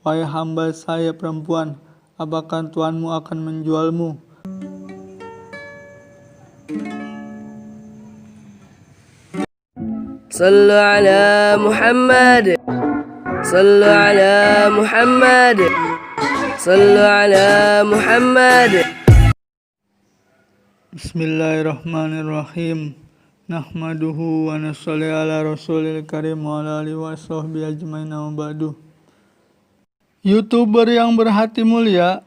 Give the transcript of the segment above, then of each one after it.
Wahai hamba saya perempuan, apakah tuanmu akan menjualmu? Sallu ala Muhammad. Sallu ala Muhammad. Sallu ala Muhammad. Bismillahirrahmanirrahim. Nahmaduhu wa nusalli ala rasulil karim wa ala alihi wa sahbihi ajmain wa ba'du. YouTuber yang berhati mulia.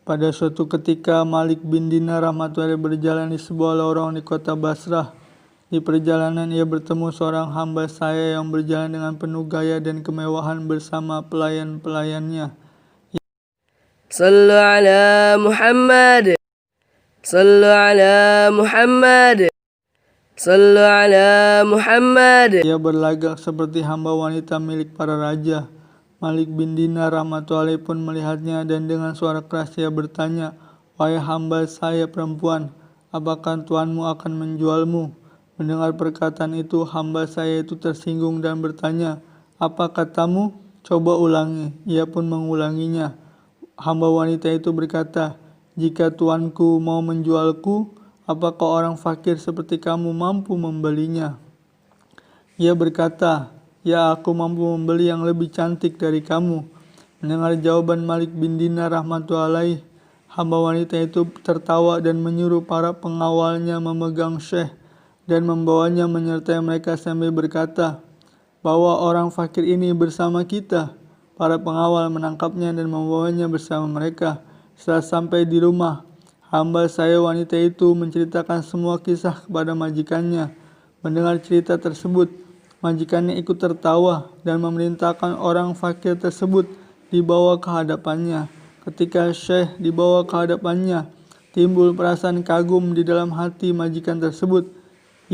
Pada suatu ketika Malik bin Dinar rahmatullahi berjalan di sebuah lorong di kota Basrah. Di perjalanan ia bertemu seorang hamba saya yang berjalan dengan penuh gaya dan kemewahan bersama pelayan-pelayannya. Sallu ala Muhammad. Sallu ala Muhammad. Sallu ala Muhammad. Ia berlagak seperti hamba wanita milik para raja. Malik bin Dinar rahmatullahi pun melihatnya dan dengan suara keras ia bertanya, "Wahai hamba saya perempuan, apakah tuanmu akan menjualmu?" Mendengar perkataan itu, hamba saya itu tersinggung dan bertanya, "Apa katamu? Coba ulangi." Ia pun mengulanginya. Hamba wanita itu berkata, "Jika tuanku mau menjualku, apakah orang fakir seperti kamu mampu membelinya?" Ia berkata, "Ya, aku mampu membeli yang lebih cantik dari kamu." Mendengar jawaban Malik bin Dinar rahmatullahi, hamba wanita itu tertawa dan menyuruh para pengawalnya memegang Syekh dan membawanya menyertai mereka sambil berkata, "Bawa orang fakir ini bersama kita." Para pengawal menangkapnya dan membawanya bersama mereka. Setelah sampai di rumah, hamba saya wanita itu menceritakan semua kisah kepada majikannya. Mendengar cerita tersebut, majikannya ikut tertawa dan memerintahkan orang fakir tersebut dibawa ke hadapannya. Ketika Syekh dibawa ke hadapannya, timbul perasaan kagum di dalam hati majikan tersebut.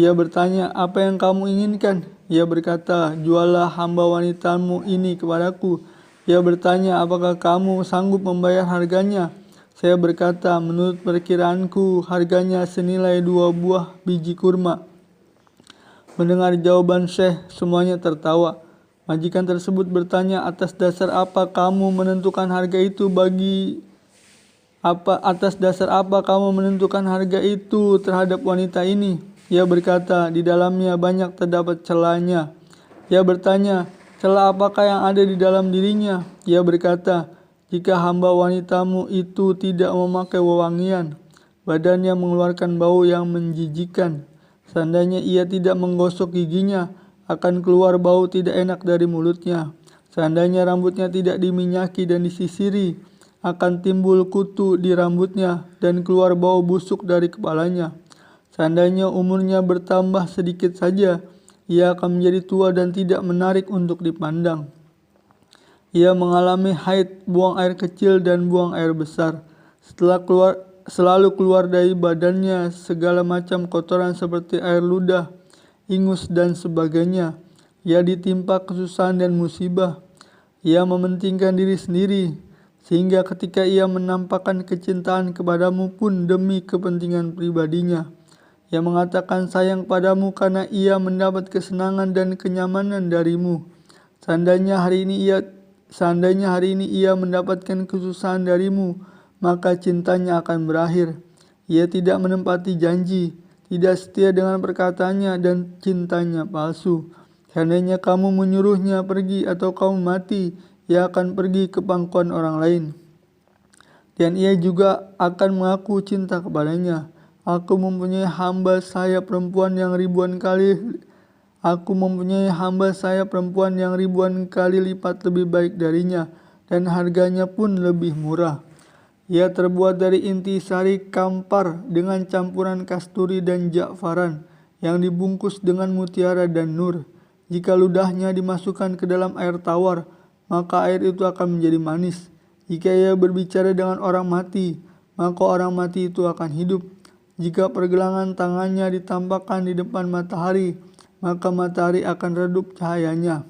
Ia bertanya, "Apa yang kamu inginkan?" Ia berkata, "Jualah hamba wanitamu ini kepadaku." Ia bertanya, "Apakah kamu sanggup membayar harganya?" Saya berkata, "Menurut perkiraanku harganya senilai 2 buah biji kurma." Mendengar jawaban Syekh, semuanya tertawa. Majikan tersebut bertanya, "Atas dasar apa kamu menentukan harga itu atas dasar apa kamu menentukan harga itu terhadap wanita ini?" Ia berkata, "Di dalamnya banyak terdapat celahnya." Ia bertanya, "Celah apakah yang ada di dalam dirinya?" Ia berkata, "Jika hamba wanitamu itu tidak memakai wewangian, badannya mengeluarkan bau yang menjijikkan. Seandainya ia tidak menggosok giginya, akan keluar bau tidak enak dari mulutnya. Seandainya rambutnya tidak diminyaki dan disisiri, akan timbul kutu di rambutnya dan keluar bau busuk dari kepalanya. Seandainya umurnya bertambah sedikit saja, ia akan menjadi tua dan tidak menarik untuk dipandang. Ia mengalami haid, buang air kecil dan buang air besar. Selalu keluar dari badannya segala macam kotoran seperti air ludah, ingus dan sebagainya. Ia ditimpa kesusahan dan musibah. Ia mementingkan diri sendiri, sehingga ketika ia menampakkan kecintaan kepadamu pun demi kepentingan pribadinya. Ia mengatakan sayang padamu karena ia mendapat kesenangan dan kenyamanan darimu. Seandainya hari ini ia mendapatkan kesusahan darimu, maka cintanya akan berakhir. Ia tidak menepati janji, tidak setia dengan perkataannya dan cintanya palsu. Seandainya kamu menyuruhnya pergi atau kamu mati, ia akan pergi ke pangkuan orang lain. Dan ia juga akan mengaku cinta kepadanya. Aku mempunyai hamba saya perempuan yang ribuan kali lipat lebih baik darinya, dan harganya pun lebih murah. Ia terbuat dari intisari kampar dengan campuran kasturi dan ja'faran yang dibungkus dengan mutiara dan nur. Jika ludahnya dimasukkan ke dalam air tawar, maka air itu akan menjadi manis. Jika ia berbicara dengan orang mati, maka orang mati itu akan hidup. Jika pergelangan tangannya ditampakkan di depan matahari, maka matahari akan redup cahayanya.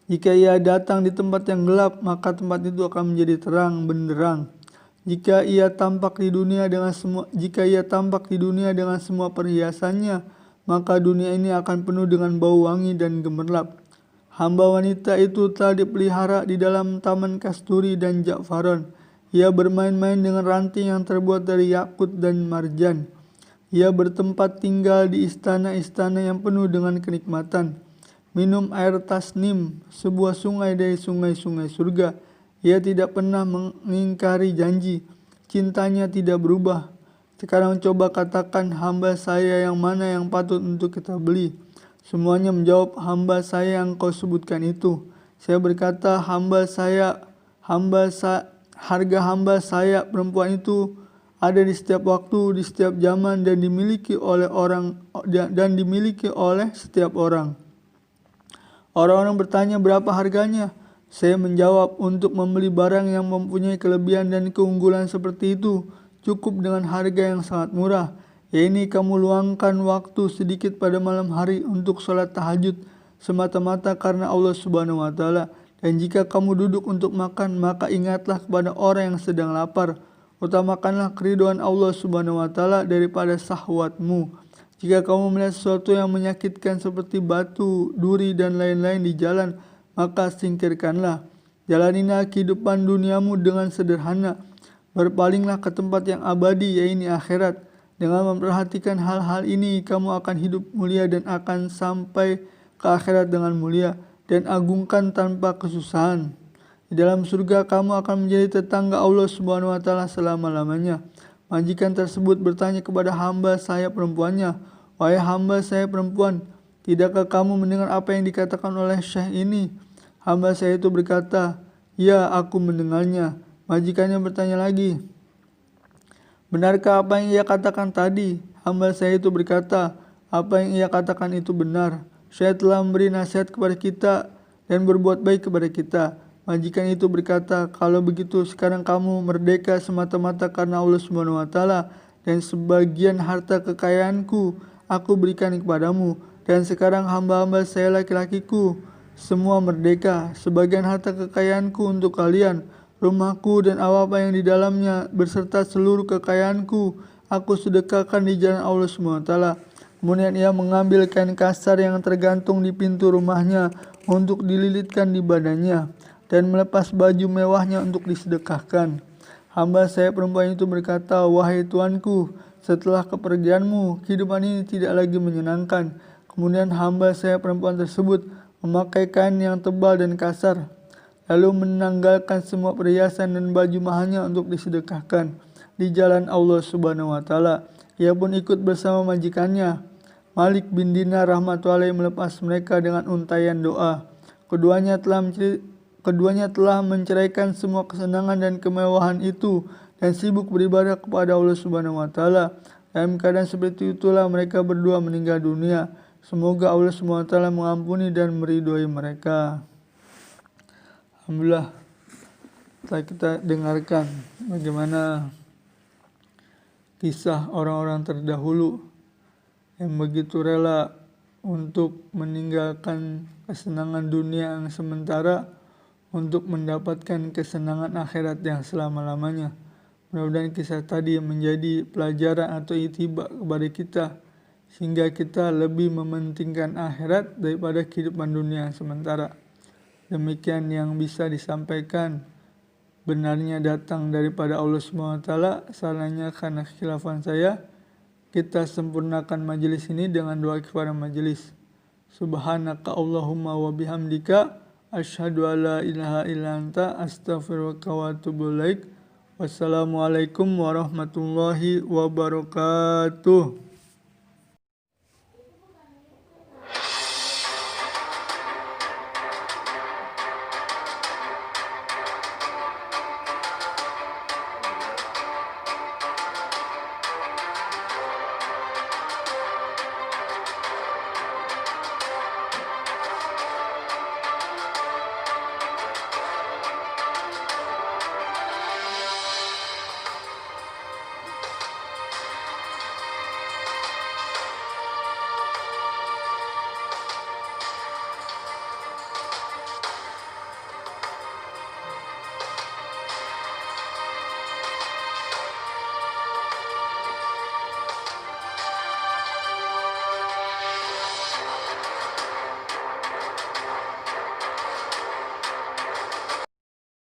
Jika ia datang di tempat yang gelap, maka tempat itu akan menjadi terang benderang. Jika ia tampak di dunia dengan semua perhiasannya, maka dunia ini akan penuh dengan bau wangi dan gemerlap. Hamba wanita itu telah dipelihara di dalam taman kasturi dan Ja'faron. Ia bermain-main dengan ranting yang terbuat dari yakut dan marjan. Ia bertempat tinggal di istana-istana yang penuh dengan kenikmatan. Minum air tasnim, sebuah sungai dari sungai-sungai surga. Ia tidak pernah mengingkari janji. Cintanya tidak berubah. Sekarang coba katakan hamba saya yang mana yang patut untuk kita beli. Semuanya menjawab, hamba saya yang kau sebutkan itu. Saya berkata, harga hamba saya perempuan itu ada di setiap waktu, di setiap zaman dan dimiliki oleh setiap orang. Orang-orang bertanya berapa harganya. Saya menjawab, untuk membeli barang yang mempunyai kelebihan dan keunggulan seperti itu, cukup dengan harga yang sangat murah. Yaitu kamu luangkan waktu sedikit pada malam hari untuk sholat tahajud semata-mata karena Allah Subhanahu wa Ta'ala. Dan jika kamu duduk untuk makan, maka ingatlah kepada orang yang sedang lapar. Utamakanlah keridhaan Allah Subhanahu wa Ta'ala daripada syahwatmu. Jika kamu melihat sesuatu yang menyakitkan seperti batu, duri dan lain-lain di jalan, maka singkirkanlah. Jalanilah kehidupan duniamu dengan sederhana. Berpalinglah ke tempat yang abadi, yaitu akhirat. Dengan memperhatikan hal-hal ini, kamu akan hidup mulia dan akan sampai ke akhirat dengan mulia dan agungkan tanpa kesusahan. Di dalam surga kamu akan menjadi tetangga Allah Subhanahu wa Ta'ala selama-lamanya. Majikan tersebut bertanya kepada hamba saya perempuannya, wahai hamba saya perempuan, tidakkah kamu mendengar apa yang dikatakan oleh Syekh ini? Hamba saya itu berkata, ya, aku mendengarnya. Majikannya bertanya lagi, benarkah apa yang ia katakan tadi? Hamba saya itu berkata, apa yang ia katakan itu benar. Saya telah memberi nasihat kepada kita dan berbuat baik kepada kita. Majikan itu berkata, kalau begitu sekarang kamu merdeka semata-mata karena Allah Subhanahu wa Ta'ala, dan sebagian harta kekayaanku aku berikan kepadamu, dan sekarang hamba-hamba saya laki-lakiku semua merdeka. Sebagian harta kekayaanku untuk kalian, rumahku dan apa yang di dalamnya beserta seluruh kekayaanku aku sedekahkan di jalan Allah Subhanahu wa Ta'ala. Kemudian ia mengambil kain kasar yang tergantung di pintu rumahnya untuk dililitkan di badannya dan melepas baju mewahnya untuk disedekahkan. Hamba saya perempuan itu berkata, wahai Tuanku, setelah kepergianmu, kehidupan ini tidak lagi menyenangkan. Kemudian hamba saya perempuan tersebut memakai kain yang tebal dan kasar, lalu menanggalkan semua perhiasan dan baju mahalnya untuk disedekahkan di jalan Allah Subhanahu wa Ta'ala. Ia pun ikut bersama majikannya, Malik bin Dinar rahmatullahi melepas mereka dengan untaian doa. Keduanya telah menceraikan semua kesenangan dan kemewahan itu dan sibuk beribadah kepada Allah Subhanahu wa Ta'ala. Dalam keadaan seperti itulah mereka berdua meninggal dunia. Semoga Allah Subhanahu wa Ta'ala mengampuni dan meridhoi mereka. Alhamdulillah, setelah kita dengarkan bagaimana kisah orang-orang terdahulu yang begitu rela untuk meninggalkan kesenangan dunia yang sementara untuk mendapatkan kesenangan akhirat yang selama-lamanya. Mudah-mudahan kisah tadi menjadi pelajaran atau itibak kepada kita, sehingga kita lebih mementingkan akhirat daripada kehidupan dunia yang sementara. Demikian yang bisa disampaikan. Benarnya datang daripada Allah SWT. Salahnya karena kekhilafan saya. Kita sempurnakan majelis ini dengan doa kepada majelis. Subhanaka Allahumma wa bihamdika asyhadu alla ilaha illa anta astaghfiruka wa atubu ilaik. Wassalamualaikum warahmatullahi wabarakatuh.